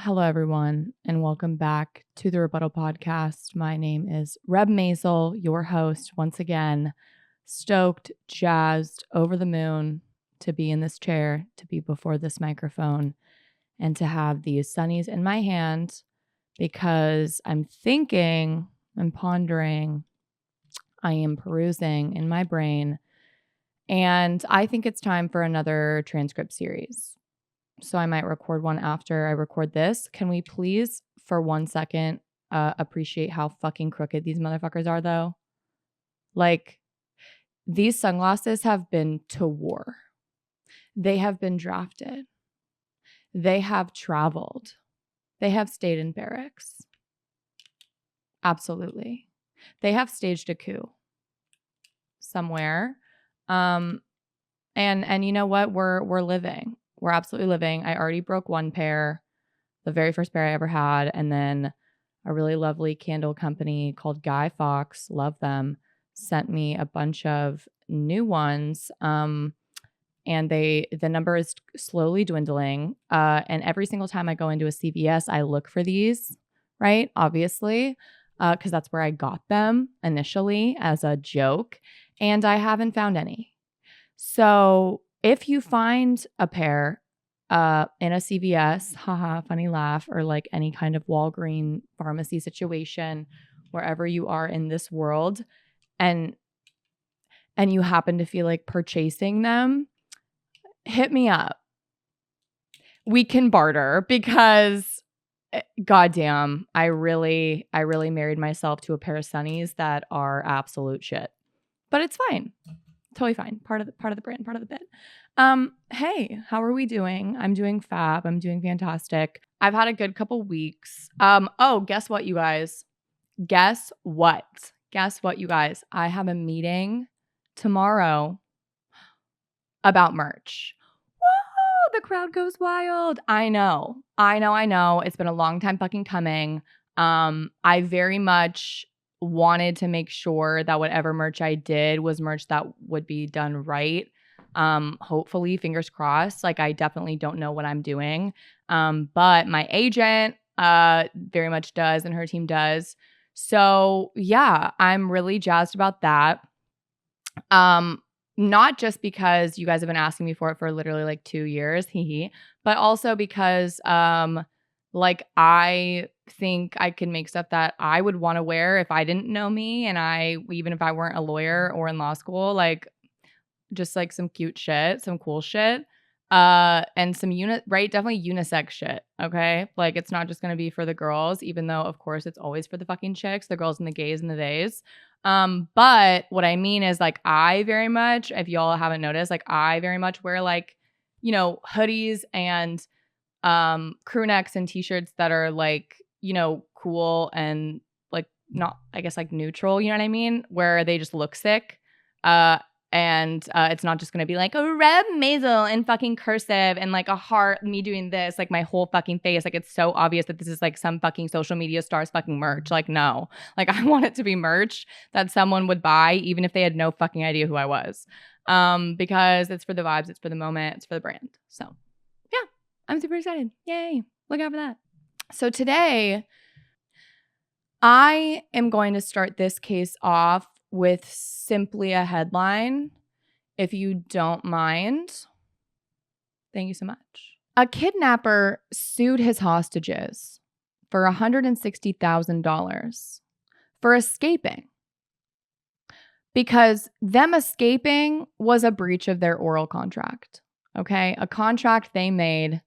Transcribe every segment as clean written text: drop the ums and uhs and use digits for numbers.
Hello, everyone, and welcome back to the Rebuttal Podcast. My name is Reb Maisel, your host, once again. Stoked, jazzed, over the moon to be in this chair, to be before this microphone, and to have these sunnies in my hand because I'm thinking, I'm pondering, I am perusing in my brain, and I think it's time for another transcript series. So I might record one after I record this. Can we please, for 1 second, appreciate how fucking crooked these motherfuckers are, though? Like, these sunglasses have been to war. They have been drafted. They have traveled. They have stayed in barracks. Absolutely. They have staged a coup somewhere. And you know what? We're living. We're absolutely living. I already broke one pair, the very first pair I ever had, and then a really lovely candle company called Guy Fawkes, love them, sent me a bunch of new ones. And the number is slowly dwindling. And every single time I go into a CVS, I look for these, right? Obviously, because that's where I got them initially as a joke, and I haven't found any. So if you find a pair in a CVS, haha, funny laugh, or like any kind of Walgreens pharmacy situation, wherever you are in this world, and you happen to feel like purchasing them, hit me up. We can barter because goddamn, I really married myself to a pair of sunnies that are absolute shit. But it's fine. Totally fine. Part of the brand, part of the bit. Hey, how are we doing? I'm doing fab. I'm doing fantastic. I've had a good couple weeks. Guess what, you guys? Guess what, you guys? I have a meeting tomorrow about merch. Whoa, the crowd goes wild. I know. It's been a long time fucking coming. I very much wanted to make sure that whatever merch I did was merch that would be done right. Hopefully, fingers crossed. Like, I definitely don't know what I'm doing. But my agent very much does, and her team does. So yeah, I'm really jazzed about that. Not just because you guys have been asking me for it for literally like 2 years, but also because like, I think I can make stuff that I would want to wear if I didn't know me, and even if I weren't a lawyer or in law school, like just like some cute shit, some cool shit, and some definitely unisex shit. Okay, like it's not just gonna be for the girls, even though of course it's always for the fucking chicks, the girls and the gays and the theys. But what I mean is, like, I very much, if y'all haven't noticed, like I very much wear like, hoodies and crew necks and t-shirts that are like, cool and like not, I guess, like neutral, you know what I mean? Where they just look sick. And it's not just going to be like a Reb Maisel in fucking cursive and like a heart, me doing this, like my whole fucking face. Like, it's so obvious that this is like some fucking social media star's fucking merch. Like, no. Like, I want it to be merch that someone would buy even if they had no fucking idea who I was. Because it's for the vibes, it's for the moment, it's for the brand. So yeah, I'm super excited. Yay. Look out for that. So today, I am going to start this case off with simply a headline, if you don't mind. Thank you so much. A kidnapper sued his hostages for $160,000 for escaping because them escaping was a breach of their oral contract. Okay, a contract they made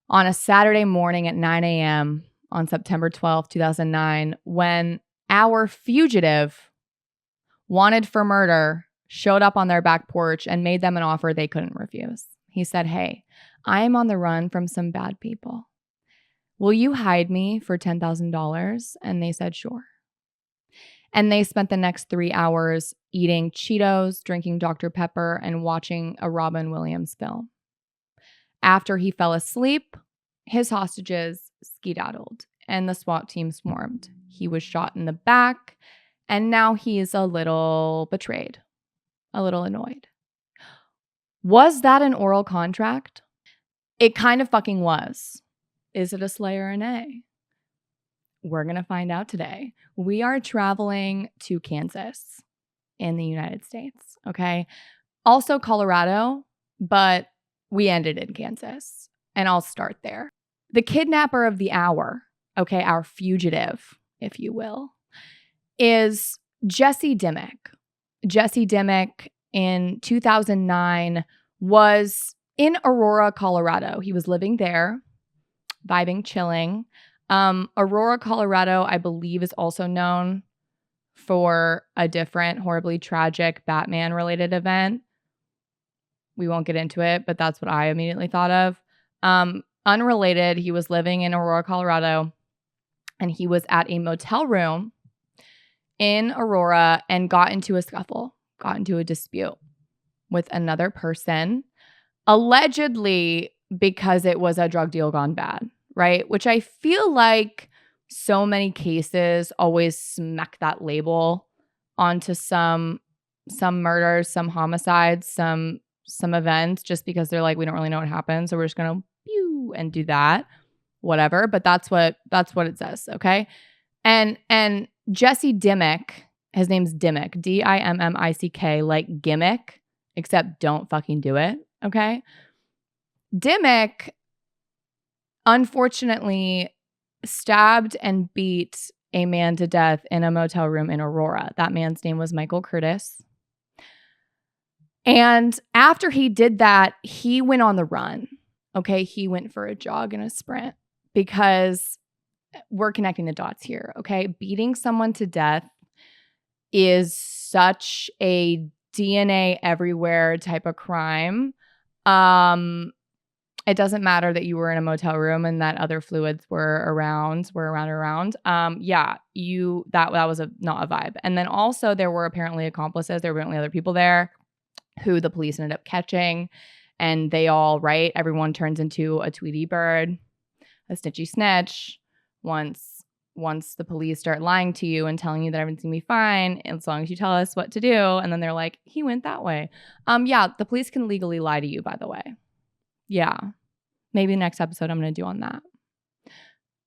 on a Saturday morning at 9 a.m. on September 12th, 2009, when our fugitive, wanted for murder, showed up on their back porch and made them an offer they couldn't refuse. He said, "Hey, I am on the run from some bad people. Will you hide me for $10,000? And they said, sure. And they spent the next 3 hours eating Cheetos, drinking Dr. Pepper, and watching a Robin Williams film. After he fell asleep, his hostages skedaddled and the SWAT team swarmed. He was shot in the back, and now he's a little betrayed, a little annoyed. Was that an oral contract? It kind of fucking was. Is it a sleigh or an A? We're going to find out today. We are traveling to Kansas in the United States, okay? Also Colorado, but we ended in Kansas, and I'll start there. The kidnapper of the hour, okay, our fugitive, if you will, is Jesse Dimmick. Jesse Dimmick in 2009 was in Aurora, Colorado. He was living there, vibing, chilling. Aurora, Colorado, I believe, is also known for a different horribly tragic Batman-related event. We won't get into it, but that's what I immediately thought of. Unrelated, he was living in Aurora, Colorado, and he was at a motel room in Aurora and got into a scuffle, got into a dispute with another person, allegedly because it was a drug deal gone bad, right? Which I feel like so many cases always smack that label onto some murders, some homicides, some events, just because they're like, we don't really know what happened, so we're just gonna pew and do that, whatever. But that's what it says, okay? And Jesse Dimmick, his name's Dimmick, Dimmick, like gimmick, except don't fucking do it, okay? Dimmick, unfortunately, stabbed and beat a man to death in a motel room in Aurora. That man's name was Michael Curtis. And after he did that, he went on the run, okay? He went for a jog and a sprint, because we're connecting the dots here, okay? Beating someone to death is such a DNA everywhere type of crime. It doesn't matter that you were in a motel room and that other fluids were around. Yeah, that was not a vibe. And then also there were apparently accomplices. There were apparently other people there who the police ended up catching, and they all, right? Everyone turns into a Tweety bird, a snitchy snitch. Once the police start lying to you and telling you that everything's gonna be fine as long as you tell us what to do, and then they're like, he went that way. Yeah, the police can legally lie to you, by the way. Yeah. Maybe next episode I'm gonna do on that.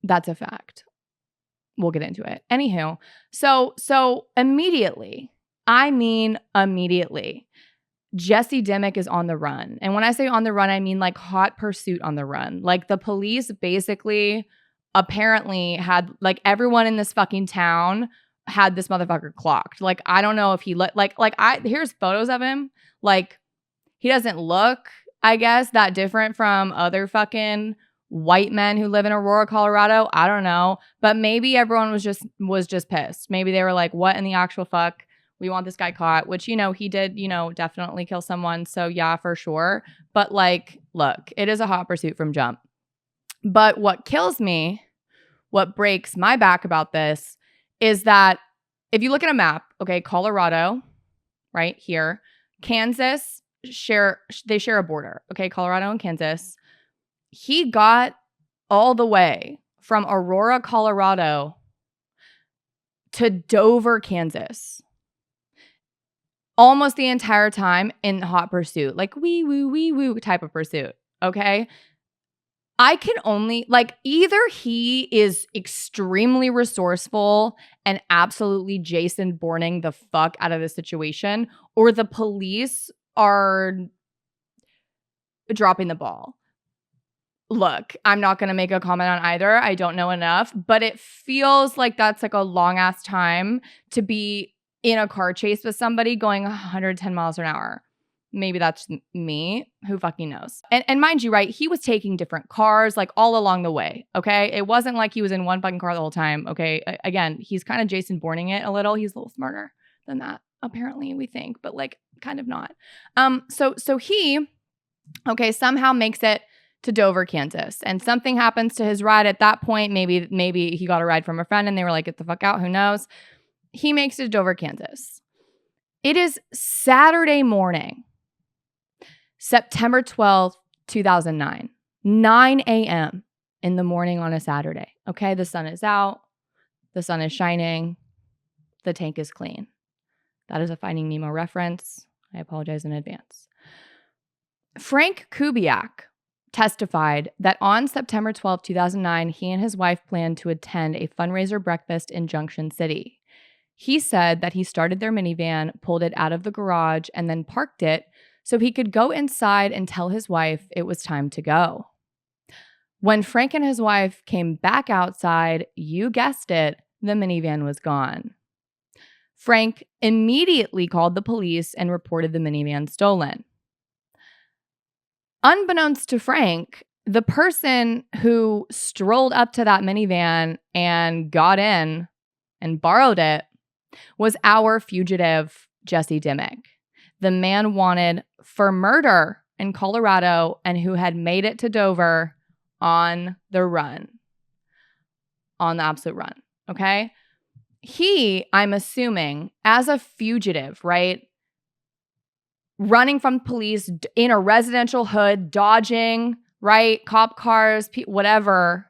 That's a fact. We'll get into it. Anywho, so immediately, Jesse Dimmick is on the run. And when I say on the run, I mean like hot pursuit on the run. Like the police basically apparently had, like, everyone in this fucking town had this motherfucker clocked. Like, I don't know if he here's photos of him. Like, he doesn't look, I guess, that different from other fucking white men who live in Aurora, Colorado. I don't know. But maybe everyone was just pissed. Maybe they were like, what in the actual fuck? We want this guy caught, which, he did, definitely kill someone. So yeah, for sure. But like, look, it is a hot pursuit from jump. But what kills me, what breaks my back about this, is that if you look at a map, okay, Colorado, right here, Kansas, they share a border, okay, Colorado and Kansas. He got all the way from Aurora, Colorado to Dover, Kansas, almost the entire time in hot pursuit, like wee woo type of pursuit, okay? I can only, like, either he is extremely resourceful and absolutely Jason Bourning the fuck out of the situation, or the police are dropping the ball. Look, I'm not going to make a comment on either. I don't know enough, but it feels like that's like a long ass time to be in a car chase with somebody going 110 miles an hour. Maybe that's me. Who fucking knows? And mind you, right, he was taking different cars like all along the way, okay? It wasn't like he was in one fucking car the whole time, okay? Again, he's kind of Jason Bourning it a little. He's a little smarter than that, apparently, we think, but like kind of not. So he, okay, somehow makes it to Dover, Kansas, and something happens to his ride at that point. Maybe he got a ride from a friend and they were like, get the fuck out, who knows? He makes it to Dover, Kansas. It is Saturday morning, September 12th, 2009, 9 a.m. in the morning on a Saturday. Okay, the sun is out. The sun is shining. The tank is clean. That is a Finding Nemo reference. I apologize in advance. Frank Kubiak testified that on September 12, 2009, he and his wife planned to attend a fundraiser breakfast in Junction City. He said that he started their minivan, pulled it out of the garage, and then parked it so he could go inside and tell his wife it was time to go. When Frank and his wife came back outside, you guessed it, the minivan was gone. Frank immediately called the police and reported the minivan stolen. Unbeknownst to Frank, the person who strolled up to that minivan and got in and borrowed it was our fugitive, Jesse Dimmick, the man wanted for murder in Colorado and who had made it to Dover on the run, on the absolute run, okay? He, I'm assuming, as a fugitive, right, running from police in a residential hood, dodging, right, cop cars, whatever,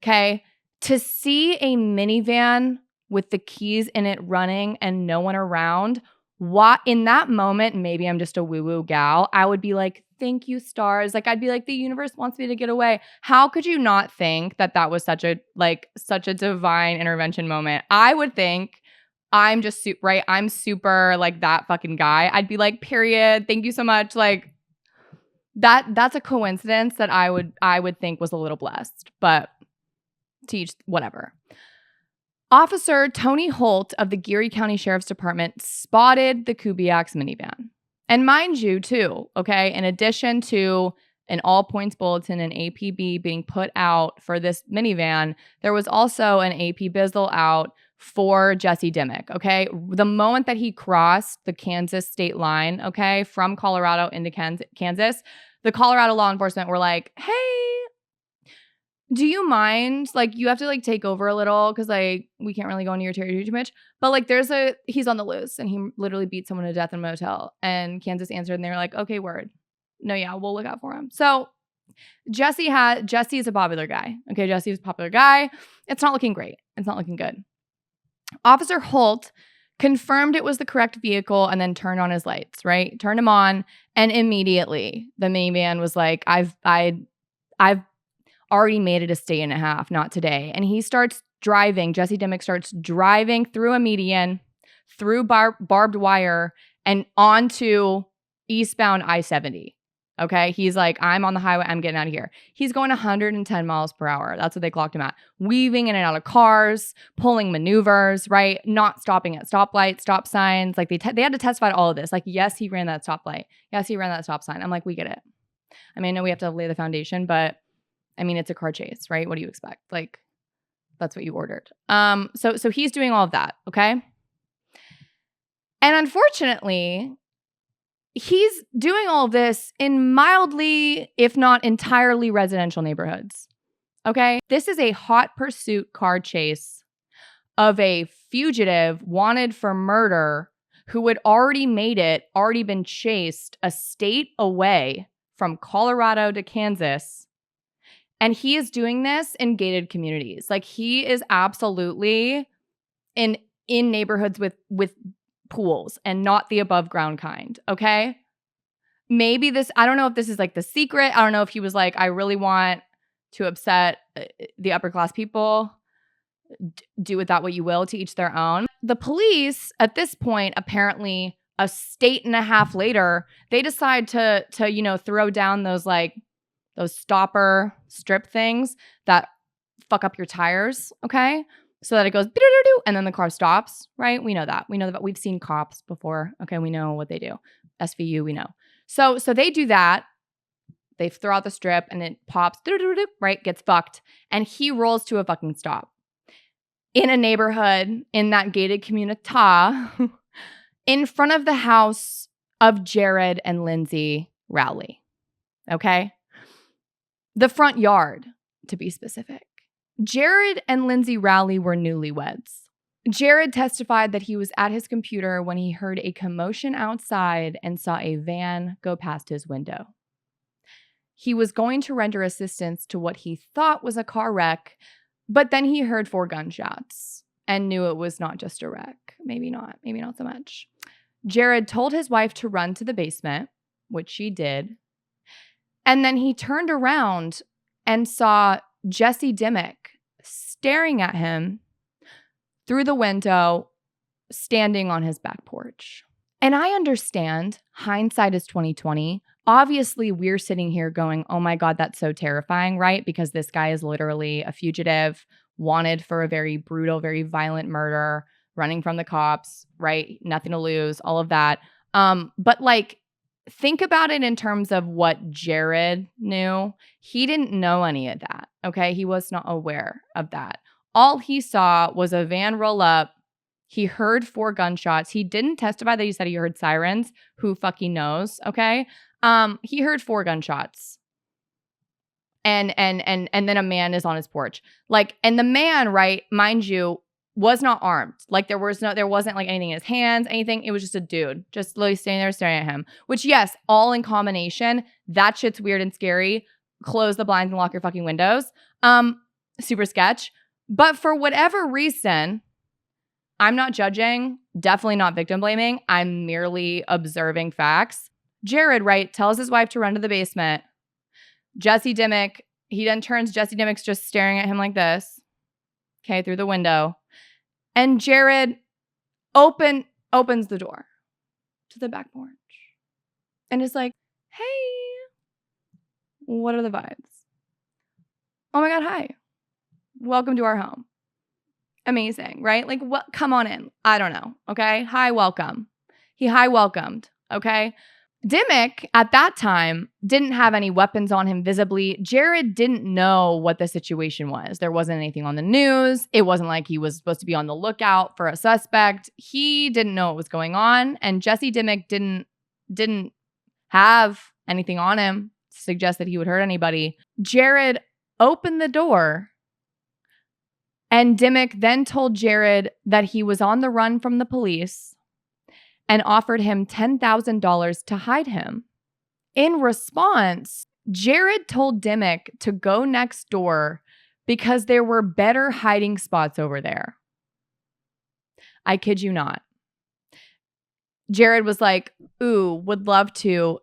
okay, to see a minivan with the keys in it running and no one around, what in that moment, maybe I'm just a woo-woo gal, I would be like, thank you, stars. Like, I'd be like, the universe wants me to get away. How could you not think that that was such a divine intervention moment? I would think I'm just right. I'm super like that fucking guy. I'd be like, period. Thank you so much. Like that's a coincidence that I would think was a little blessed, but teach whatever. Officer Tony Holt of the Geary County Sheriff's Department spotted the Kubiak's minivan. And mind you, too, okay, in addition to an all points bulletin and APB being put out for this minivan, there was also an AP Bizzle out for Jesse Dimmick, okay? The moment that he crossed the Kansas state line, okay, from Colorado into Kansas, the Colorado law enforcement were like, hey, do you mind? Like, you have to, like, take over a little because, like, we can't really go into your territory too much. But, like, he's on the loose and he literally beat someone to death in a motel. And Kansas answered and they were like, okay, word. No, yeah, we'll look out for him. So Jesse is a popular guy. Okay, Jesse is a popular guy. It's not looking great. It's not looking good. Officer Holt confirmed it was the correct vehicle and then turned on his lights, right? Turned them on, and immediately the minivan was like, I've already made it a state and a half, not today. And he starts driving, Jesse Dimmick starts driving through a median, through barbed wire, and onto eastbound I-70. Okay, he's like, I'm on the highway, I'm getting out of here. He's going 110 miles per hour. That's what they clocked him at. Weaving in and out of cars, pulling maneuvers, right? Not stopping at stoplights, stop signs. Like they had to testify to all of this. Like, yes, he ran that stoplight. Yes, he ran that stop sign. I'm like, we get it. I mean, I know we have to lay the foundation, but I mean, it's a car chase, right? What do you expect? Like, that's what you ordered. So he's doing all of that, okay? And unfortunately, he's doing all of this in mildly, if not entirely, residential neighborhoods. Okay? This is a hot pursuit car chase of a fugitive wanted for murder who had already been chased a state away from Colorado to Kansas. And he is doing this in gated communities. Like, he is absolutely in neighborhoods with pools and not the above ground kind, okay? Maybe I don't know if this is like the secret. I don't know if he was like, I really want to upset the upper class people. Do with that what you will, to each their own. The police at this point, apparently a state and a half later, they decide to throw down those stopper strip things that fuck up your tires, okay? So that it goes and then the car stops, right? We know that. We've seen cops before. Okay, we know what they do. SVU, we know. So they do that. They throw out the strip and it pops, right? Gets fucked. And he rolls to a fucking stop in a neighborhood in that gated community in front of the house of Jared and Lindsay Rowley. Okay? The front yard, to be specific. Jared and Lindsay Rowley were newlyweds. Jared testified that he was at his computer when he heard a commotion outside and saw a van go past his window. He was going to render assistance to what he thought was a car wreck, but then he heard 4 gunshots and knew it was not just a wreck. Maybe not so much. Jared told his wife to run to the basement, which she did. And then he turned around and saw Jesse Dimmick staring at him through the window, standing on his back porch. And I understand hindsight is 2020. Obviously, we're sitting here going, oh my God, that's so terrifying, right? Because this guy is literally a fugitive, wanted for a very brutal, very violent murder, running from the cops, right? Nothing to lose, all of that. But like, think about it in terms of what Jared knew. He didn't know any of that, okay? He was not aware of that. All he saw was a van roll up. He heard 4 gunshots. He didn't testify that he said he heard sirens. Who fucking knows, okay? He heard 4 gunshots. And then a man is on his porch. Like, and the man, right, mind you, was not armed. Like there wasn't like anything in his hands, anything. It was just a dude just literally standing there staring at him. Which, yes, all in combination, that shit's weird and scary. Close the blinds and lock your fucking windows. Super sketch. But for whatever reason, I'm not judging, definitely not victim blaming. I'm merely observing facts. Jared, right, tells his wife to run to the basement. Jesse Dimmick, he then turns, Jesse Dimmick's just staring at him like this, okay, through the window. And Jared opens the door to the back porch and is like, hey, what are the vibes? Oh my God, hi. Welcome to our home. Amazing, right? Like, what? Come on in. I don't know, okay? Hi, welcome. He hi welcomed, okay? Dimmick, at that time, didn't have any weapons on him visibly. Jared didn't know what the situation was. There wasn't anything on the news. It wasn't like he was supposed to be on the lookout for a suspect. He didn't know what was going on. And Jesse Dimmick didn't have anything on him to suggest that he would hurt anybody. Jared opened the door, and Dimmick then told Jared that he was on the run from the police and offered him $10,000 to hide him. In response, Jared told Dimmick to go next door because there were better hiding spots over there. I kid you not. Jared was like, ooh, would love to,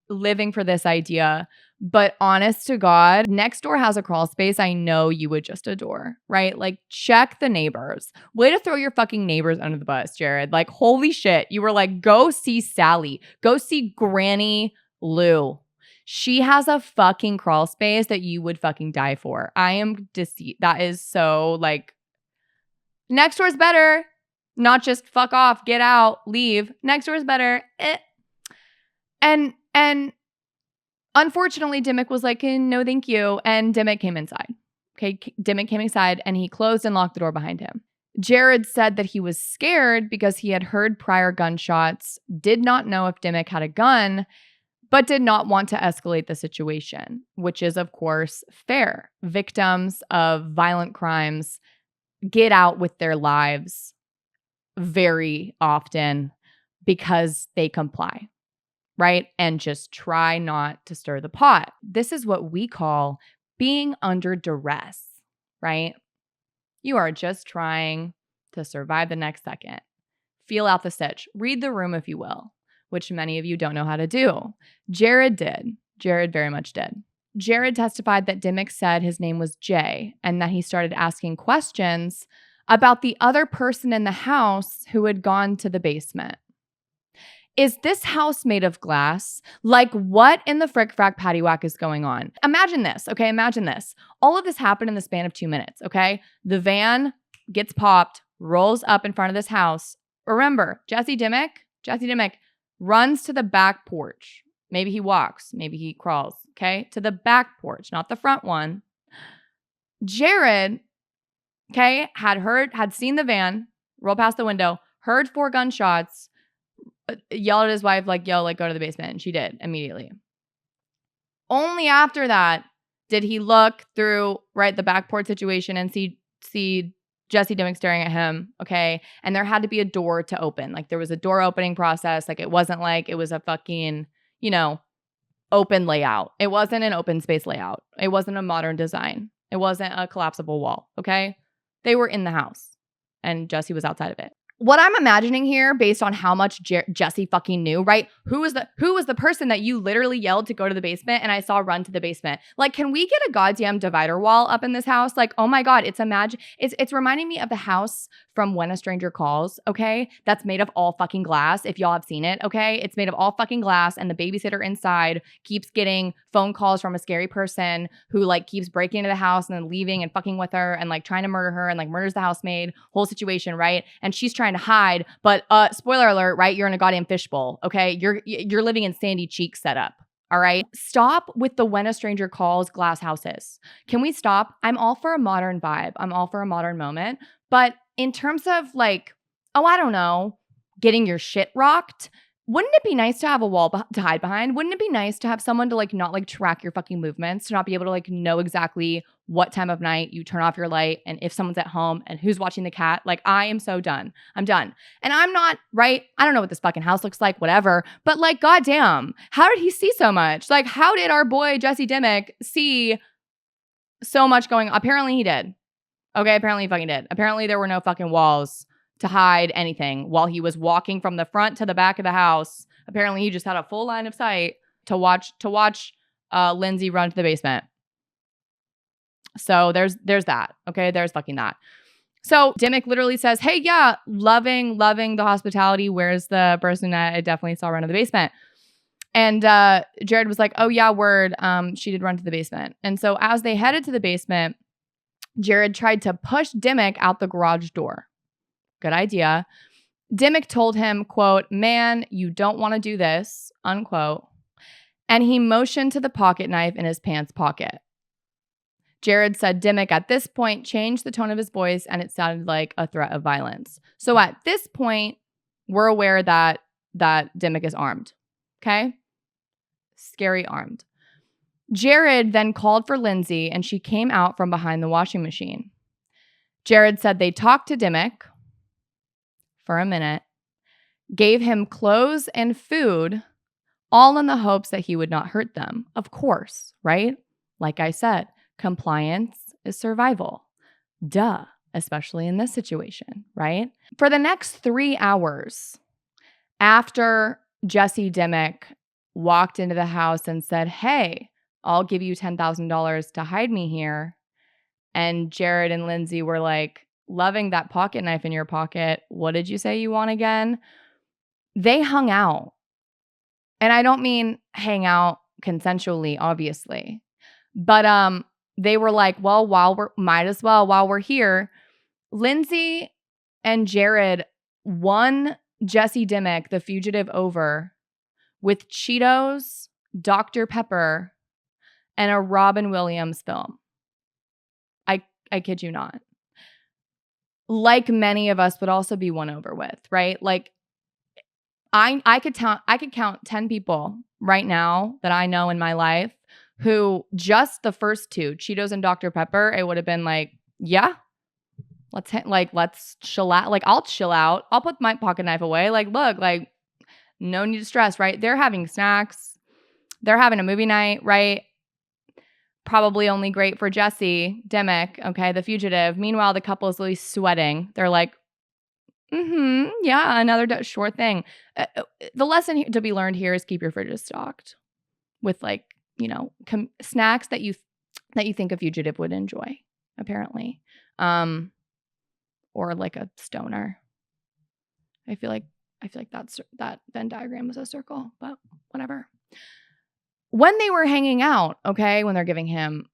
living for this idea. But honest to God, next door has a crawl space I know you would just adore, right? Like, check the neighbors. Way to throw your fucking neighbors under the bus, Jared. Like, holy shit. You were like, go see Sally. Go see Granny Lou. She has a fucking crawl space that you would fucking die for. I am deceived. That is so like, next door's better. Not just fuck off, get out, leave. Next door's better. And unfortunately, Dimmick was like, no, thank you. And Dimmick came inside. Okay, Dimmick came inside and he closed and locked the door behind him. Jared said that he was scared because he had heard prior gunshots, did not know if Dimmick had a gun, but did not want to escalate the situation, which is, of course, fair. Victims of violent crimes get out with their lives very often because they comply. Right? And just try not to stir the pot. This is what we call being under duress, right? You are just trying to survive the next second. Feel out the stitch. Read the room, if you will, which many of you don't know how to do. Jared did. Jared very much did. Jared testified that Dimmick said his name was Jay and that he started asking questions about the other person in the house who had gone to the basement. Is this house made of glass? Like, what in the frick frack paddywhack is going on? Imagine this, okay? Imagine this. All of this happened in the span of 2 minutes, okay? The van gets popped, rolls up in front of this house. Remember, Jesse Dimmick runs to the back porch. Maybe he walks, maybe he crawls, okay? To the back porch, not the front one. Jared, okay, had seen the van roll past the window, heard 4 gunshots, yelled at his wife, like, yo, like, go to the basement. And she did immediately. Only after that did he look through, right, the back porch situation and see Jesse Dimmick staring at him, okay? And there had to be a door to open. Like, there was a door opening process. Like, it wasn't like it was a fucking, open layout. It wasn't an open space layout. It wasn't a modern design. It wasn't a collapsible wall, okay? They were in the house, and Jesse was outside of it. what I'm imagining here, based on how much Jesse fucking knew, right? Who was the person that you literally yelled to go to the basement and I saw run to the basement? Like, can we get a goddamn divider wall up in this house? Like, oh my God, it's reminding me of the house from When a Stranger Calls, okay? That's made of all fucking glass, if y'all have seen it, okay? It's made of all fucking glass, and the babysitter inside keeps getting phone calls from a scary person who like keeps breaking into the house and then leaving and fucking with her and like trying to murder her and like murders the housemaid, whole situation, right? And she's trying to hide, but spoiler alert, right? You're in a goddamn fishbowl, okay? You're living in Sandy Cheek setup. All right. Stop with the When a Stranger Calls glass houses. Can we stop? I'm all for a modern vibe. I'm all for a modern moment. But in terms of like, oh, I don't know, getting your shit rocked, wouldn't it be nice to have a wall to hide behind? Wouldn't it be nice to have someone to like not like track your fucking movements, to not be able to like know exactly what time of night you turn off your light and if someone's at home and who's watching the cat? Like, I am so done. I'm done. And I'm not, right? I don't know what this fucking house looks like, whatever. But like, goddamn, how did he see so much? Like, how did our boy Jesse Dimmick see so much going on? Apparently he did. Okay, apparently he fucking did. Apparently there were no fucking walls to hide anything while he was walking from the front to the back of the house. Apparently he just had a full line of sight to watch Lindsay run to the basement. So there's that. Okay, there's fucking that. So Dimmick literally says, hey, yeah, loving the hospitality. Where's the person that I definitely saw run to the basement? And Jared was like, oh yeah, word. She did run to the basement. And so as they headed to the basement, Jared tried to push Dimmick out the garage door. Good idea. Dimmick told him, quote, man, you don't want to do this, unquote. And he motioned to the pocket knife in his pants pocket. Jared said Dimmick at this point changed the tone of his voice and it sounded like a threat of violence. So at this point, we're aware that Dimmick is armed. Okay? Scary armed. Jared then called for Lindsay and she came out from behind the washing machine. Jared said they talked to Dimmick for a minute, gave him clothes and food, all in the hopes that he would not hurt them. Of course, right? Like I said, compliance is survival. Duh, especially in this situation, right? For the next 3 hours after Jesse Dimmick walked into the house and said, hey, I'll give you $10,000 to hide me here. And Jared and Lindsay were like, loving that pocket knife in your pocket. What did you say you want again? They hung out. And I don't mean hang out consensually, obviously. But they were like, well, while we're here, Lindsay and Jared won Jesse Dimmick, the fugitive, over with Cheetos, Dr. Pepper, and a Robin Williams film. I kid you not. Like many of us would also be won over with, right? Like I could count 10 people right now that I know in my life who just the first two, Cheetos and Dr. Pepper, it would have been like, yeah, let's chill out. Like, I'll chill out. I'll put my pocket knife away. Like, look, like, no need to stress, right? They're having snacks. They're having a movie night, right? Probably only great for Jesse Dimmick, okay, the fugitive. Meanwhile, the couple is really sweating. They're like, yeah, another short thing. The lesson to be learned here is keep your fridges stocked with, like, you know, snacks that you think a fugitive would enjoy, apparently, or like a stoner. I feel like that Venn diagram was a circle, but whatever. When they were hanging out, okay, when they're giving him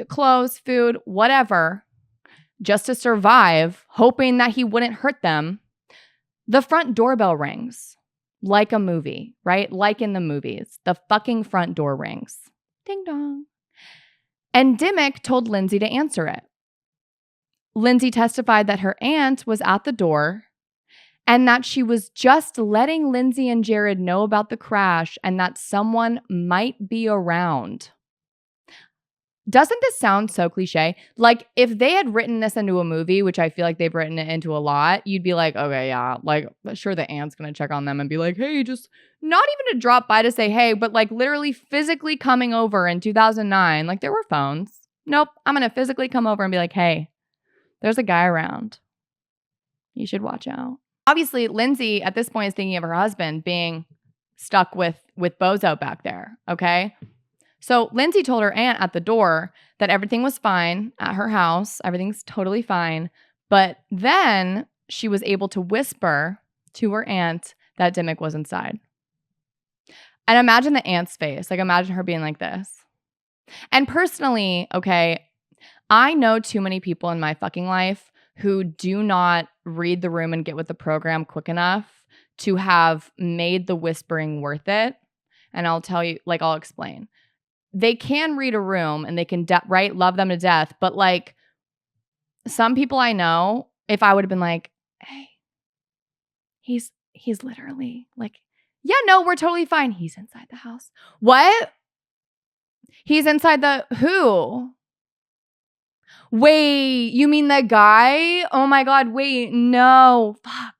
clothes, food, whatever, just to survive, hoping that he wouldn't hurt them, the front doorbell rings like a movie, right? Like in the movies. The fucking front door rings. Ding dong. And Dimmick told Lindsay to answer it. Lindsay testified that her aunt was at the door and that she was just letting Lindsay and Jared know about the crash and that someone might be around. Doesn't this sound so cliche? Like, if they had written this into a movie, which I feel like they've written it into a lot, you'd be like, okay, yeah, like, sure, the aunt's gonna check on them and be like, hey, just not even to drop by to say hey, but like literally physically coming over in 2009. Like, there were phones. Nope, I'm gonna physically come over and be like, hey, there's a guy around. You should watch out. Obviously, Lindsay at this point is thinking of her husband being stuck with Bozo back there, okay? So Lindsay told her aunt at the door that everything was fine at her house. Everything's totally fine. But then she was able to whisper to her aunt that Dimmick was inside. And imagine the aunt's face. Like, imagine her being like this. And personally, okay, I know too many people in my fucking life who do not read the room and get with the program quick enough to have made the whispering worth it. And I'll tell you, like, I'll explain. They can read a room and they can, right, love them to death. But like, some people I know, if I would have been like, hey, he's literally like, yeah, no, we're totally fine. He's inside the house. What? He's inside the who? Wait, you mean the guy? Oh my God, wait, no. Fuck.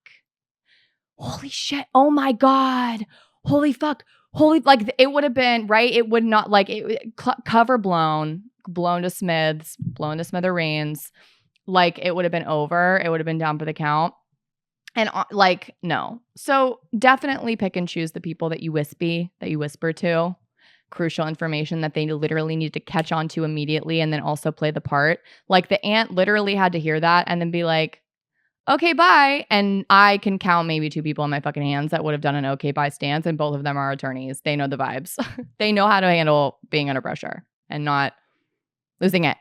Holy shit. Oh my God. Holy fuck. Holy, like, it would have been, right? It would not, like, cover blown to smithereens. Like, it would have been over. It would have been down for the count. And like, no. So definitely pick and choose the people that you whisper to. Crucial information that they literally need to catch on to immediately and then also play the part. Like, the aunt literally had to hear that and then be like, okay, bye. And I can count maybe 2 people on my fucking hands that would have done an okay, bye stance. And both of them are attorneys. They know the vibes. They know how to handle being under pressure and not losing it.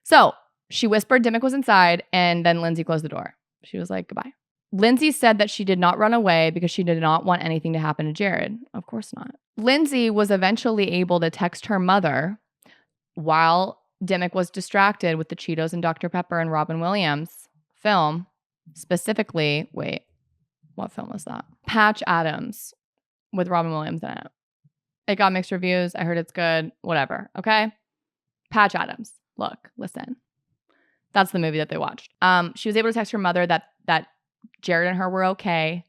So she whispered Dimmick was inside, and then Lindsay closed the door. She was like, goodbye. Lindsay said that she did not run away because she did not want anything to happen to Jared. Of course not. Lindsay was eventually able to text her mother while Dimmick was distracted with the Cheetos and Dr. Pepper and Robin Williams film. Specifically, wait, what film was that? Patch Adams with Robin Williams in it. It got mixed reviews. I heard it's good. Whatever. Okay. Patch Adams. Look, listen. That's the movie that they watched. She was able to text her mother that Jared and her were okay.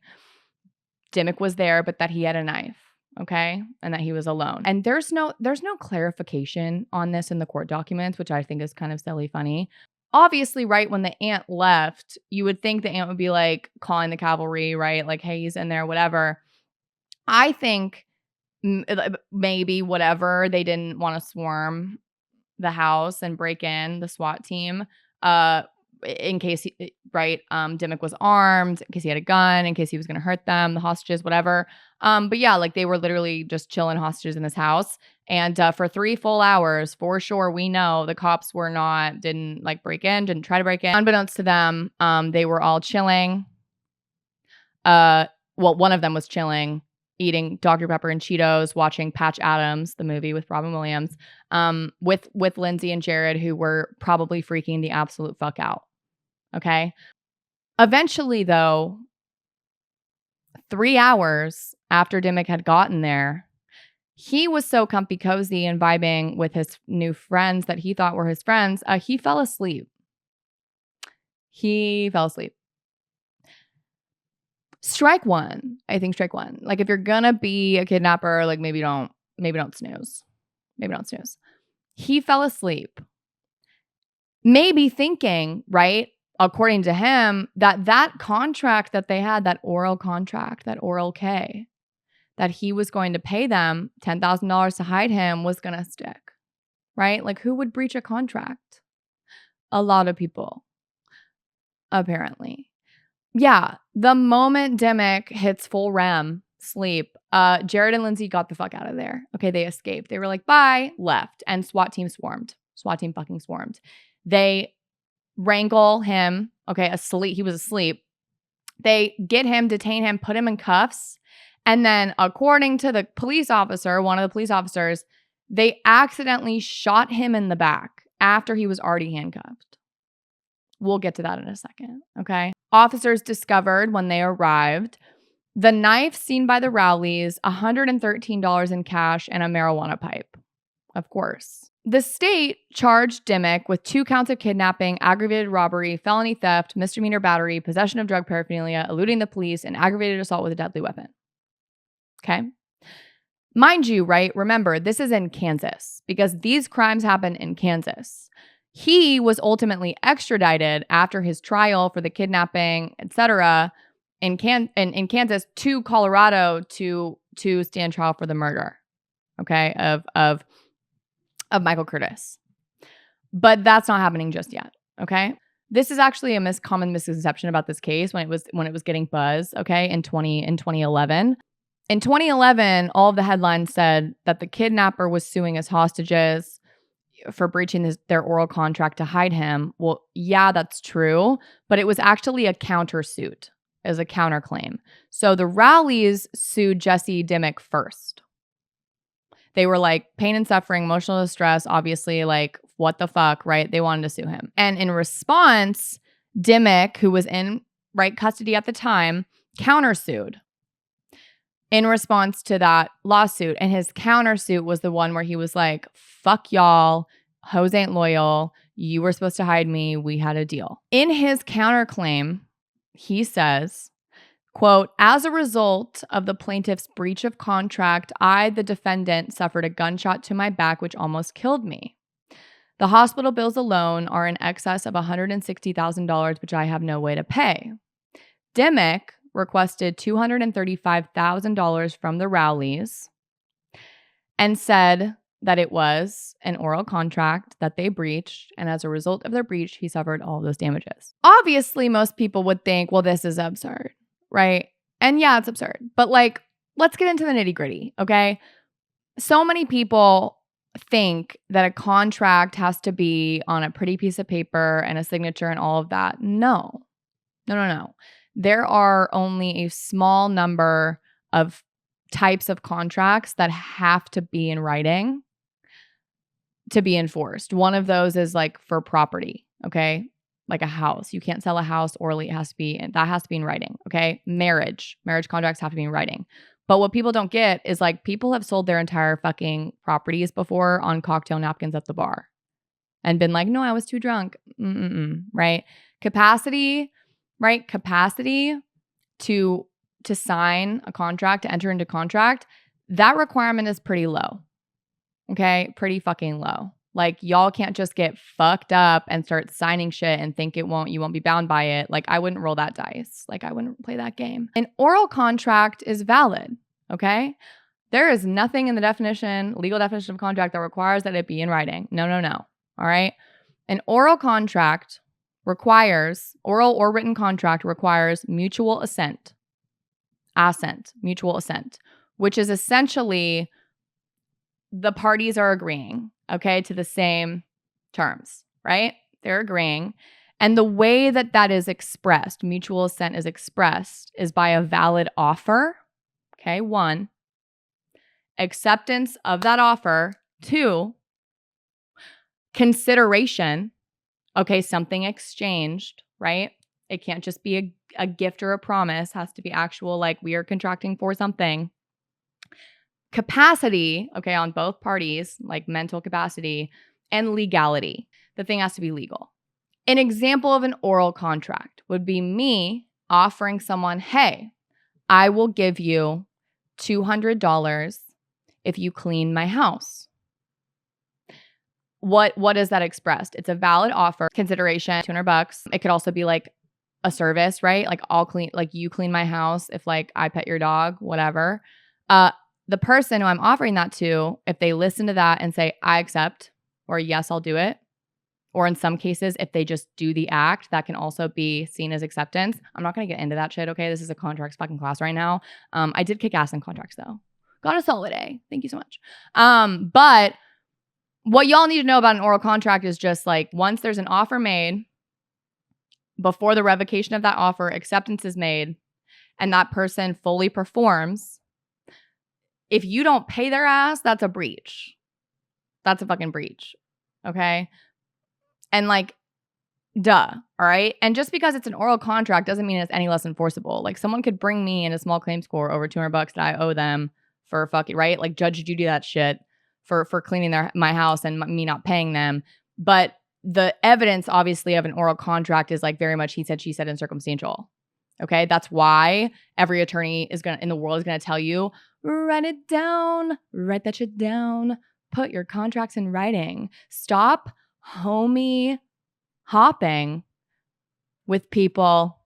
Dimmick was there, but that he had a knife. Okay. And that he was alone. And there's no clarification on this in the court documents, which I think is kind of silly funny. Obviously, right, when the aunt left, you would think the aunt would be like calling the cavalry, right? Like, hey, he's in there, whatever. I think maybe whatever, they didn't want to swarm the house and break in the SWAT team in case Dimmick was armed, in case he had a gun, in case he was going to hurt them, the hostages, whatever. But yeah, like, they were literally just chilling hostages in this house. And for 3 full hours, for sure, we know the cops didn't like break in, didn't try to break in. Unbeknownst to them, they were all chilling. Well, one of them was chilling, eating Dr. Pepper and Cheetos, watching Patch Adams, the movie with Robin Williams, with Lindsay and Jared, who were probably freaking the absolute fuck out. Okay. Eventually, though, 3 hours after Dimmick had gotten there, he was so comfy cozy and vibing with his new friends that he thought were his friends. He fell asleep. Strike one. I think strike one. Like, if you're gonna be a kidnapper, like, maybe don't snooze. Maybe don't snooze. He fell asleep. Maybe thinking, right, according to him, that contract that they had, that oral contract, that oral K, that he was going to pay them $10,000 to hide him was going to stick, right? Like, who would breach a contract? A lot of people, apparently. Yeah, the moment Dimmick hits full REM sleep, Jared and Lindsay got the fuck out of there. Okay, they escaped. They were like, bye, left. And SWAT team swarmed. SWAT team fucking swarmed. They wrangle him. Okay, asleep. He was asleep. They get him, detain him, put him in cuffs. And then, according to the police officer, one of the police officers, they accidentally shot him in the back after he was already handcuffed. We'll get to that in a second, okay? Officers discovered when they arrived the knife seen by the Rowleys, $113 in cash, and a marijuana pipe. Of course. The state charged Dimmick with 2 counts of kidnapping, aggravated robbery, felony theft, misdemeanor battery, possession of drug paraphernalia, eluding the police, and aggravated assault with a deadly weapon. Okay? Mind you, right? Remember, this is in Kansas because these crimes happen in Kansas. He was ultimately extradited after his trial for the kidnapping, etc., in Kansas to Colorado to stand trial for the murder, okay, of Michael Curtis. But that's not happening just yet, okay? This is actually a common misconception about this case when it was getting buzz, okay, in 2011. In 2011, all of the headlines said that the kidnapper was suing his hostages for breaching their oral contract to hide him. Well, yeah, that's true, but it was actually a countersuit, as a counterclaim. So the Rowleys sued Jesse Dimmick first. They were like pain and suffering, emotional distress, obviously, like what the fuck, right? They wanted to sue him. And in response, Dimmick, who was in custody at the time, countersued in response to that lawsuit. And his countersuit was the one where he was like, fuck y'all, hoes ain't loyal, you were supposed to hide me, we had a deal. In his counterclaim, he says, quote, as a result of the plaintiff's breach of contract, I, the defendant, suffered a gunshot to my back, which almost killed me. The hospital bills alone are in excess of $160,000, which I have no way to pay. Dimmick requested $235,000 from the Rowleys and said that it was an oral contract that they breached, and as a result of their breach, he suffered all of those damages. Obviously, most people would think, well, this is absurd, right? And yeah, it's absurd. But like, let's get into the nitty-gritty, okay? So many people think that a contract has to be on a pretty piece of paper and a signature and all of that. No. There are only a small number of types of contracts that have to be in writing to be enforced. One of those is like for property, okay? Like a house. You can't sell a house orally. That has to be in writing, okay? Marriage contracts have to be in writing. But what people don't get is like people have sold their entire fucking properties before on cocktail napkins at the bar and been like, no, I was too drunk, right? Capacity to sign a contract, to enter into contract, that requirement is pretty low, okay? Pretty fucking low. Like, y'all can't just get fucked up and start signing shit and think you won't be bound by it. Like, I wouldn't roll that dice. Like, I wouldn't play that game. An oral contract is valid, okay? There is nothing in the legal definition of contract that requires that it be in writing. No. All right? An oral contract oral or written contract requires mutual assent, which is essentially the parties are agreeing, okay, to the same terms, right? They're agreeing. And the way that is expressed, mutual assent is expressed, is by a valid offer, okay, 1, acceptance of that offer, 2, consideration, okay, something exchanged, right? It can't just be a gift or a promise. It has to be actual, like, we are contracting for something. Capacity, okay, on both parties, like mental capacity, and legality. The thing has to be legal. An example of an oral contract would be me offering someone, hey, I will give you $200 if you clean my house. What is that expressed? It's a valid offer, consideration, $200. It could also be like a service, right? Like you clean my house if like I pet your dog, whatever. The person who I'm offering that to, if they listen to that and say, I accept, or yes, I'll do it, or in some cases, if they just do the act, that can also be seen as acceptance. I'm not going to get into that shit, okay? This is a contracts fucking class right now. I did kick ass in contracts, though. Got a solid A. Thank you so much. But what y'all need to know about an oral contract is just like, once there's an offer made, before the revocation of that offer, acceptance is made, and that person fully performs, if you don't pay their ass, that's a breach. That's a fucking breach. Okay? And like, duh. All right? And just because it's an oral contract doesn't mean it's any less enforceable. Like, someone could bring me in a small claims court over $200 that I owe them for fucking, right? Like, Judge Judy that shit for cleaning my house and me not paying them. But the evidence, obviously, of an oral contract is like very much he said, she said, and circumstantial. Okay? That's why every attorney in the world is gonna tell you, write it down, write that shit down, put your contracts in writing. Stop homie hopping with people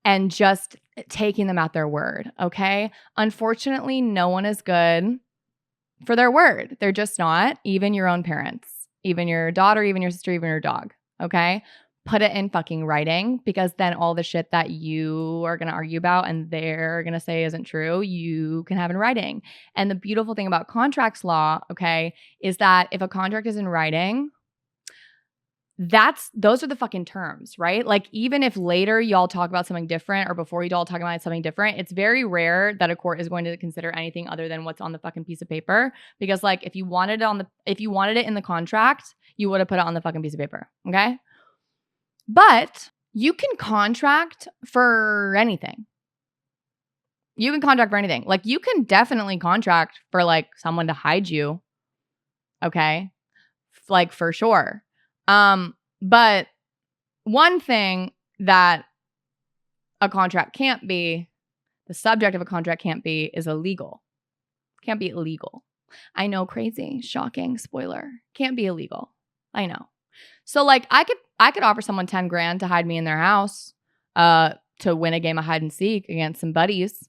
and just taking them at their word, okay? Unfortunately, no one is good for their word. They're just not, even your own parents, even your daughter, even your sister, even your dog, okay? Put it in fucking writing, because then all the shit that you are going to argue about and they're going to say isn't true, you can have in writing. And the beautiful thing about contracts law, okay, is that if a contract is in writing, those are the fucking terms, right? Like, even if later y'all talk about something different or before y'all talk about something different, it's very rare that a court is going to consider anything other than what's on the fucking piece of paper. Because like, if you wanted it in the contract, you would have put it on the fucking piece of paper, okay? But you can contract for anything. You can contract for anything. Like, you can definitely contract for like someone to hide you, okay? Like, for sure. But one thing that a contract can't be, the subject of a contract can't be, is illegal. Can't be illegal. I know, crazy, shocking, spoiler. Can't be illegal. I know. So like, I could offer someone 10 grand to hide me in their house, to win a game of hide and seek against some buddies.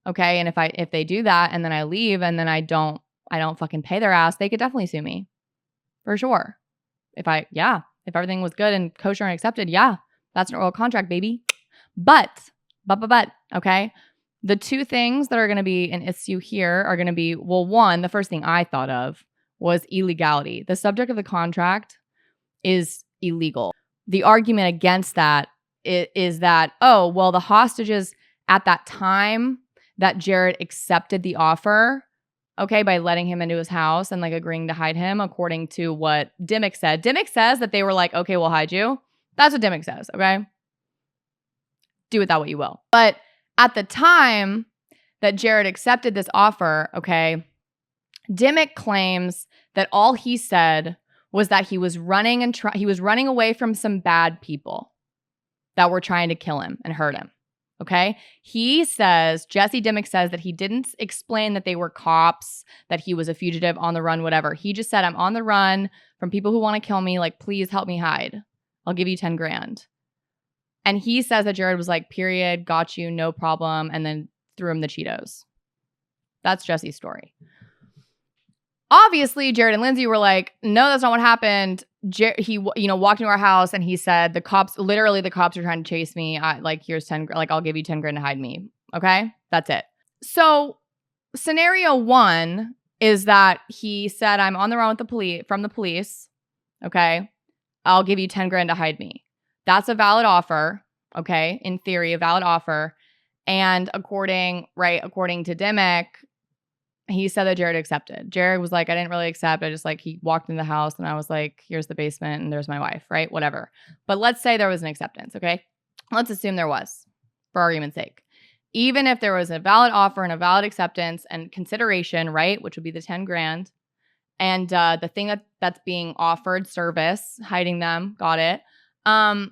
Okay. And if they do that and then I leave and then I don't fucking pay their ass, they could definitely sue me. For sure. If everything was good and kosher and accepted, yeah, that's an oral contract, baby. But, okay? The two things that are going to be an issue here are going to be, well, one, the first thing I thought of was illegality. The subject of the contract is illegal. The argument against that is that, oh, well, the hostages at that time that Jared accepted the offer, okay, by letting him into his house and like agreeing to hide him, according to what Dimmick said. Dimmick says that they were like, okay, we'll hide you. That's what Dimmick says, okay? Do with that what you will. But at the time that Jared accepted this offer, okay, Dimmick claims that all he said was that he was running away from some bad people that were trying to kill him and hurt him. Okay. Jesse Dimmick says that he didn't explain that they were cops, that he was a fugitive on the run, whatever. He just said, I'm on the run from people who want to kill me. Like, please help me hide. I'll give you 10 grand. And he says that Jared was like, period, got you, no problem. And then threw him the Cheetos. That's Jesse's story. Obviously, Jared and Lindsay were like, no, that's not what happened. He walked into our house and he said, the cops are trying to chase me. Here's 10, like, I'll give you 10 grand to hide me. Okay. That's it. So scenario one is that he said, I'm on the run from the police. Okay. I'll give you 10 grand to hide me. That's a valid offer. Okay. In theory, a valid offer. And according to Dimmick, he said that Jared accepted. Jared was like, I didn't really accept. I just he walked in the house and I was like, here's the basement and there's my wife, right? Whatever. But let's say there was an acceptance, okay? Let's assume there was, for argument's sake. Even if there was a valid offer and a valid acceptance and consideration, right? Which would be the 10 grand. And the thing that's being offered, service, hiding them, got it. And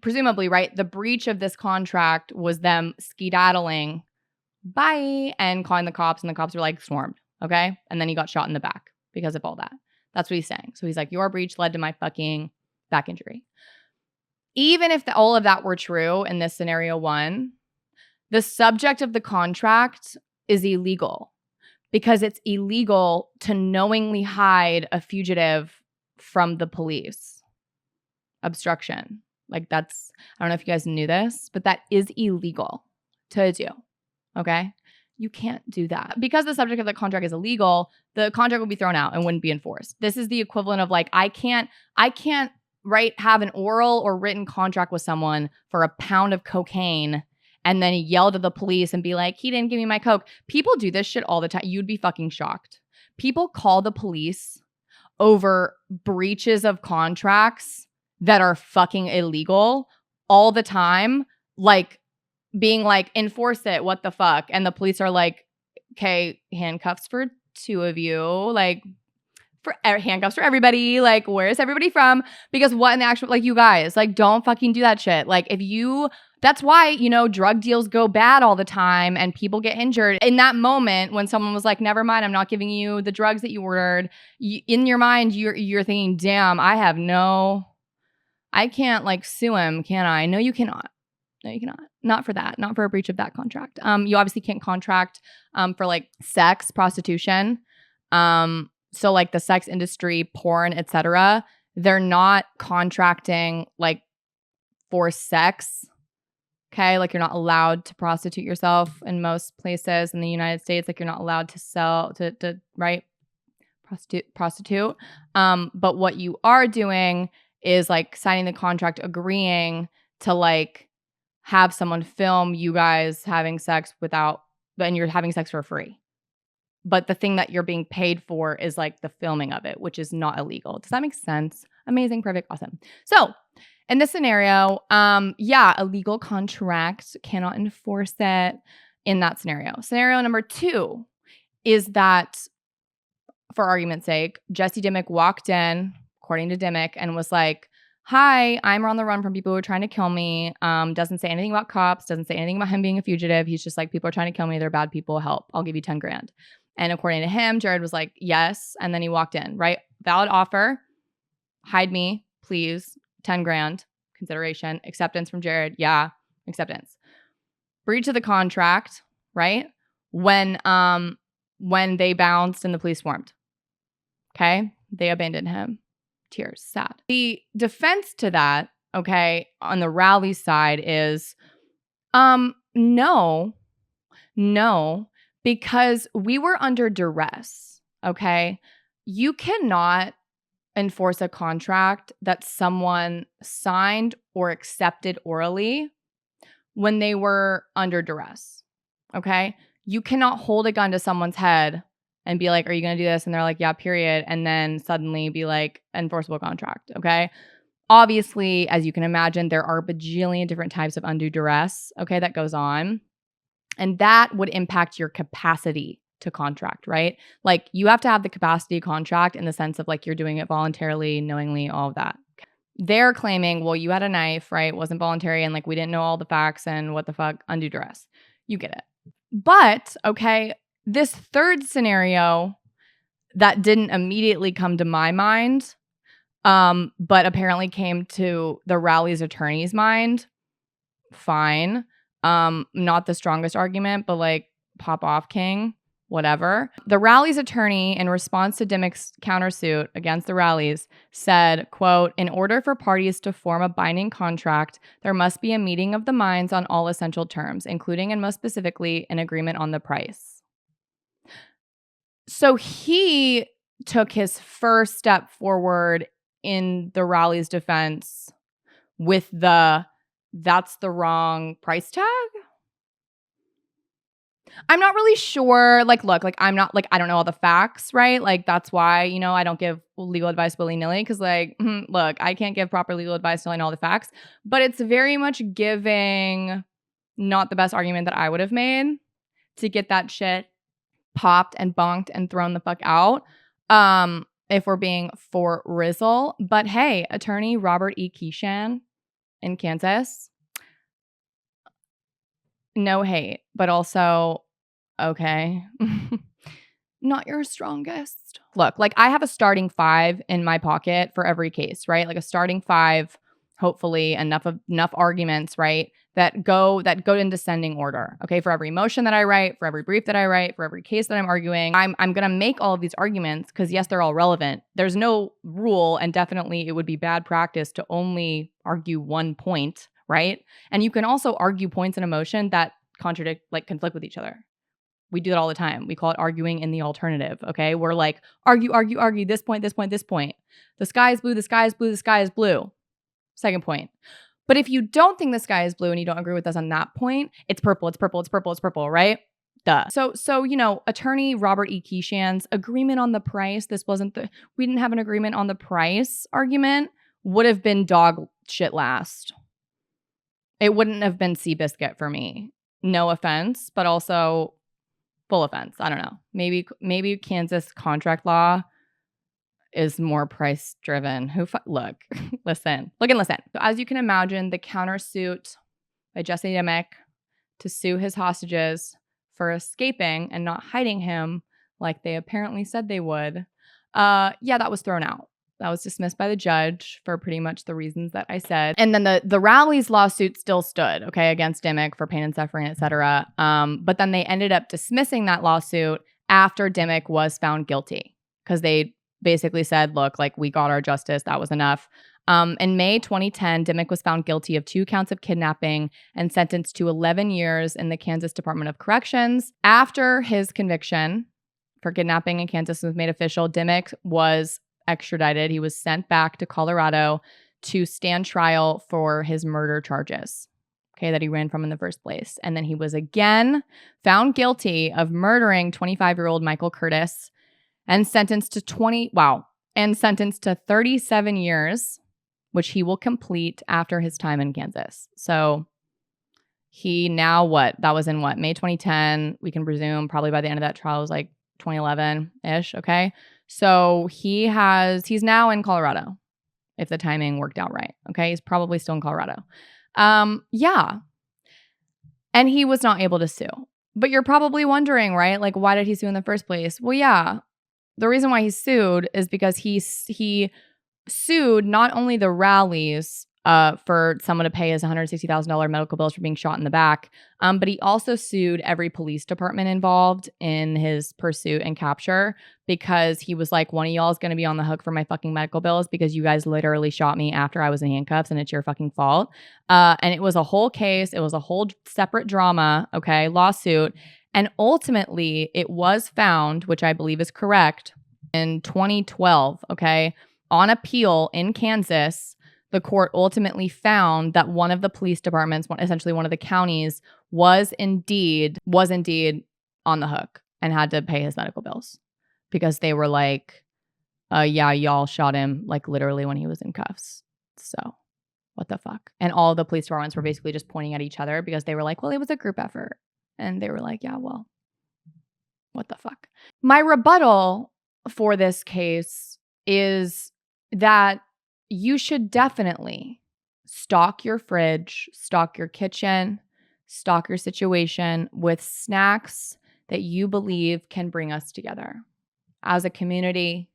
presumably, right, the breach of this contract was them skedaddling, bye, and calling the cops, and the cops were like swarmed, okay? And then he got shot in the back because of all that. That's what he's saying. So he's like, your breach led to my fucking back injury. Even if all of that were true in this scenario one, the subject of the contract is illegal because it's illegal to knowingly hide a fugitive from the police. Obstruction. Like, that's, I don't know if you guys knew this, but that is illegal to do. Okay? You can't do that. Because the subject of the contract is illegal, the contract would be thrown out and wouldn't be enforced. This is the equivalent of like, I can't have an oral or written contract with someone for a pound of cocaine and then yell to the police and be like, he didn't give me my coke. People do this shit all the time. You'd be fucking shocked. People call the police over breaches of contracts that are fucking illegal all the time, like being like, enforce it, what the fuck? And the police are like, okay, handcuffs for 2 of you, like, handcuffs for everybody. Like, where's everybody from? Because what in the actual, like, you guys, like, don't fucking do that shit. Like, that's why, drug deals go bad all the time and people get injured. In that moment, when someone was like, never mind, I'm not giving you the drugs that you ordered, in your mind, you're thinking, damn, I can't like sue him, can I? No, you cannot. No, you cannot. Not for that. Not for a breach of that contract. You obviously can't contract for like sex, prostitution. So like the sex industry, porn, etc. They're not contracting like for sex. Okay, like you're not allowed to prostitute yourself in most places in the United States. Like you're not allowed to sell to right prostitute. But what you are doing is like signing the contract, agreeing to like have someone film you guys having sex and you're having sex for free. But the thing that you're being paid for is like the filming of it, which is not illegal. Does that make sense? Amazing, perfect, awesome. So in this scenario, illegal contract, cannot enforce it in that scenario. Scenario number 2 is that, for argument's sake, Jesse Dimmick walked in, according to Dimmick, and was like, hi, I'm on the run from people who are trying to kill me. Doesn't say anything about cops, doesn't say anything about him being a fugitive. He's just like, people are trying to kill me. They're bad people. Help. I'll give you 10 grand. And according to him, Jared was like, yes. And then he walked in, right? Valid offer. Hide me, please. 10 grand. Consideration. Acceptance from Jared. Yeah. Acceptance. Breach of the contract, right? When they bounced and the police swarmed. Okay? They abandoned him. Tears. Sad. The defense to that, okay, on the rally side is, no, because we were under duress, okay? You cannot enforce a contract that someone signed or accepted orally when they were under duress, okay? You cannot hold a gun to someone's head and be like, are you going to do this? And they're like, yeah, period. And then suddenly be like, enforceable contract, okay? Obviously, as you can imagine, there are bajillion different types of undue duress, okay, that goes on. And that would impact your capacity to contract, right? Like you have to have the capacity to contract in the sense of like you're doing it voluntarily, knowingly, all of that. They're claiming, well, you had a knife, right? It wasn't voluntary and like we didn't know all the facts and what the fuck, undue duress. You get it. But, okay, this third scenario that didn't immediately come to my mind, but apparently came to the rally's attorney's mind. Fine. Not the strongest argument, but like pop off king, whatever. The rally's attorney, in response to Dimmick's countersuit against the rallies, said, quote, in order for parties to form a binding contract, there must be a meeting of the minds on all essential terms, including and most specifically an agreement on the price. So he took his first step forward in the rally's defense with that's the wrong price tag. I'm not really sure. Like, look, like I'm not like, I don't know all the facts, right? Like that's why, I don't give legal advice willy-nilly because like, look, I can't give proper legal advice knowing all the facts, but it's very much giving not the best argument that I would have made to get that shit popped and bonked and thrown the fuck out. If we're being for Rizzle. But hey, attorney Robert E. Keeshan in Kansas, no hate, but also, okay, not your strongest. Look, like I have a starting 5 in my pocket for every case, right? Like a starting 5, hopefully enough arguments, right? That go in descending order. Okay, for every motion that I write, for every brief that I write, for every case that I'm arguing, I'm gonna make all of these arguments because yes, they're all relevant. There's no rule, and definitely it would be bad practice to only argue one point, right? And you can also argue points in a motion that conflict with each other. We do it all the time. We call it arguing in the alternative. Okay, we're like argue this point. The sky is blue. The sky is blue. The sky is blue. Second point. But if you don't think the sky is blue and you don't agree with us on that point, it's purple, right? Duh. So attorney Robert E. Keeshan's agreement on the price, we didn't have an agreement on the price argument, would have been dog shit last. It wouldn't have been Seabiscuit for me. No offense, but also full offense. I don't know. Maybe Kansas contract law is more price driven. Look, listen. So as you can imagine, the countersuit by Jesse Dimmick to sue his hostages for escaping and not hiding him like they apparently said they would, that was thrown out. That was dismissed by the judge for pretty much the reasons that I said. And then the Rowley's lawsuit still stood, okay, against Dimmick for pain and suffering, etc. But then they ended up dismissing that lawsuit after Dimmick was found guilty because they basically said, look, like, we got our justice. That was enough. In May 2010, Dimmick was found guilty of 2 counts of kidnapping and sentenced to 11 years in the Kansas Department of Corrections. After his conviction for kidnapping in Kansas was made official, Dimmick was extradited. He was sent back to Colorado to stand trial for his murder charges, okay, that he ran from in the first place. And then he was again found guilty of murdering 25-year-old Michael Curtis and sentenced to 37 years, which he will complete after his time in Kansas. So he now that was in May 2010. We can presume probably by the end of that trial was like 2011-ish, okay? So he's now in Colorado, if the timing worked out right, okay? He's probably still in Colorado. And he was not able to sue. But you're probably wondering, right? Like, why did he sue in the first place? Well, yeah. The reason why he sued is because he sued not only the Rowleys for someone to pay his $160,000 medical bills for being shot in the back, but he also sued every police department involved in his pursuit and capture because he was like, one of y'all is going to be on the hook for my fucking medical bills because you guys literally shot me after I was in handcuffs and it's your fucking fault. And it was a whole case. It was a whole separate drama, okay, lawsuit. And ultimately, it was found, which I believe is correct, in 2012, okay, on appeal in Kansas. The court ultimately found that one of the police departments, essentially one of the counties, was indeed on the hook and had to pay his medical bills because they were like, yeah, y'all shot him like literally when he was in cuffs. So what the fuck? And all the police departments were basically just pointing at each other because they were like, well, it was a group effort. And they were like, yeah, well, what the fuck? My rebuttal for this case is that you should definitely stock your fridge, stock your kitchen, stock your situation with snacks that you believe can bring us together as a community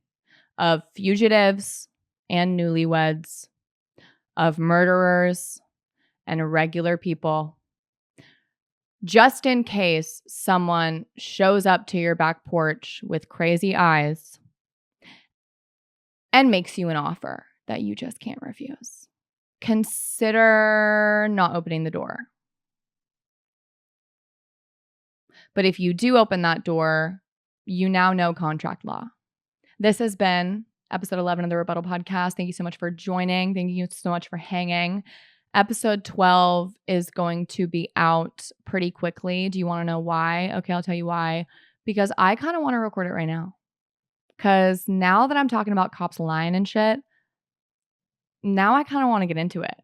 of fugitives and newlyweds, of murderers and regular people, just in case someone shows up to your back porch with crazy eyes and makes you an offer that you just can't refuse. Consider not opening the door. But if you do open that door, you now know contract law. This has been episode 11 of the Rebuttal Podcast. Thank you so much for joining. Thank you so much for hanging. Episode 12 is going to be out pretty quickly. Do you want to know why? Okay, I'll tell you why. Because I kind of want to record it right now. Because now that I'm talking about cops lying and shit, now I kind of want to get into it.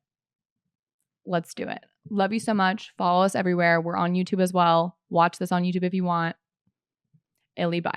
Let's do it. Love you so much. Follow us everywhere. We're on YouTube as well. Watch this on YouTube if you want. Illy, bye.